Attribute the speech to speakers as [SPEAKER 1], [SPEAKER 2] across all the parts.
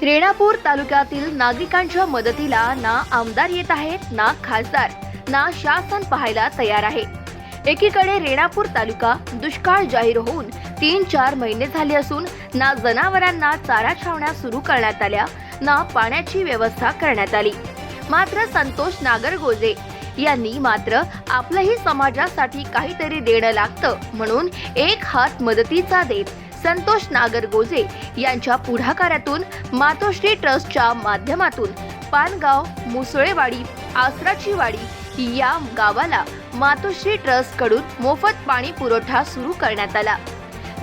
[SPEAKER 1] रेणापूर तालुक्यातील नागरिकांच्या मदतीला ना आमदार येत आहेत, ना खासदार, ना शासन पाहायला तयार आहे। एकीकडे रेणापूर तालुका दुष्काळ जाहीर होऊन 3-4 महिने झाले असून ना जनावरांना चारा छावण्या सुरू करण्यात आल्या, ना पाण्याची व्यवस्था करण्यात आली। मात्र संतोष नागरगोजे यांनी मात्र आपल्याही समाजासाठी काहीतरी देणं लागतं म्हणून एक हात मदतीचा देत संतोष नागरगोजे यांच्या पुढाकारातून मातोश्री ट्रस्टच्या माध्यमातून पानगाव, मुसळेवाडी, आसराची वाडी या गावाला मातोश्री ट्रस्ट कडून मोफत पाणी पुरवठा सुरू करण्यात आला।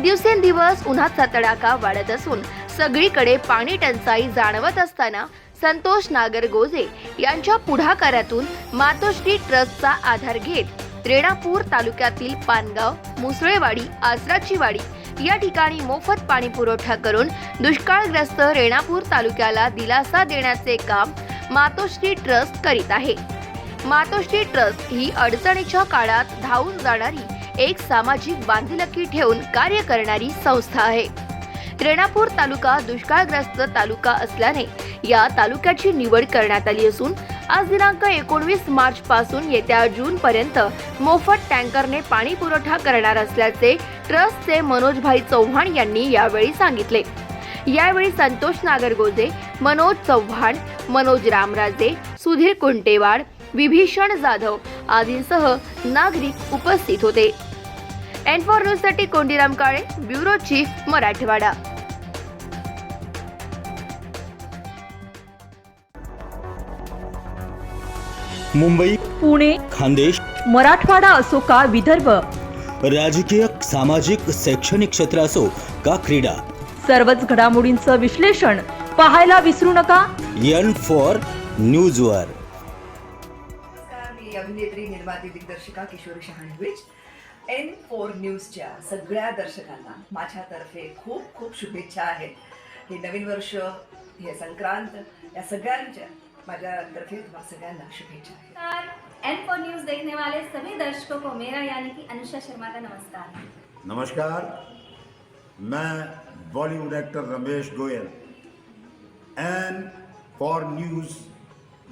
[SPEAKER 1] दिवसेंदिवस उन्हाचा तडाखा वाढत असून सगळीकडे पाणी टंचाई जाणवत असताना संतोष नागरगोजे यांच्या पुढाकारातून मातोश्री ट्रस्टचा आधार घेत रेणापूर तालुक्यातील पानगाव, मुसळेवाडी, आसराची वाडी या ठिकाणी मोफत पाणी पुरवठा करून दुष्काळग्रस्त रेणापूर तालुक्याला दिलासा देण्याचे काम मातोश्री ट्रस्ट करीत आहे। मातोश्री ट्रस्ट ही अडचणीच्या काळात धावून जाणारी एक सामाजिक बांधिलकी ठेवून कार्य करणारी संस्था आहे। रेणापूर तालुका दुष्काळग्रस्त तालुका असल्याने या तालुक्याची निवड करण्यात आली असून आज दिनांक 19 मार्च पासून येत्या जून पर्यंत मोफत टँकरने पाणी पुरवठा करणार असल्याचे ट्रस्टचे मनोजभाई चव्हाण यांनी यावेळी सांगितले। यावेळी संतोष नागरगोजे, मनोज चव्हाण, मनोज रामराजे, सुधीर कुंटेवाड, विभीषण जाधव आदींसह नागरिक उपस्थित होते। N4 न्यूज साठी कोंडीराम काळे, ब्युरो चीफ, मराठवाडा।
[SPEAKER 2] मुंबई,
[SPEAKER 3] पुणे,
[SPEAKER 2] खानदेश,
[SPEAKER 3] मराठवाडा असो का विदर्भ,
[SPEAKER 2] राजकीय, सामाजिक, शैक्षणिक क्षेत्र असो का क्रीडा,
[SPEAKER 3] सर्वच घडामोडींचं विश्लेषण पाहायला विसरू नका
[SPEAKER 2] N4 न्यूजवर।
[SPEAKER 4] मी अभिनेत्री, निर्माती, दिग्दर्शिका किशोरी शहाणविच N4 न्यूजच्या सगळ्या दर्शकांना माझ्यातर्फे खूप खूप शुभेच्छा आहेत। हे नवीन वर्ष, हे संक्रांत, या सगळ्यांच्या माझ्यातर्फे तुम्हाला सगळ्यांना शुभेच्छा आहेत।
[SPEAKER 5] N4 न्यूज देखने वाले सभी दर्शकों को मेरा यानी कि अनुषा शर्मा का नमस्कार।
[SPEAKER 6] नमस्कार, मैं Bollywood actor Ramesh Goyal N4 news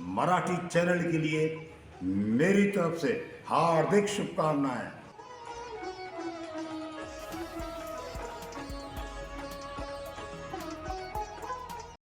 [SPEAKER 6] Marathi channel के लिए मेरी तरफ से हार्दिक शुभकामनाएं।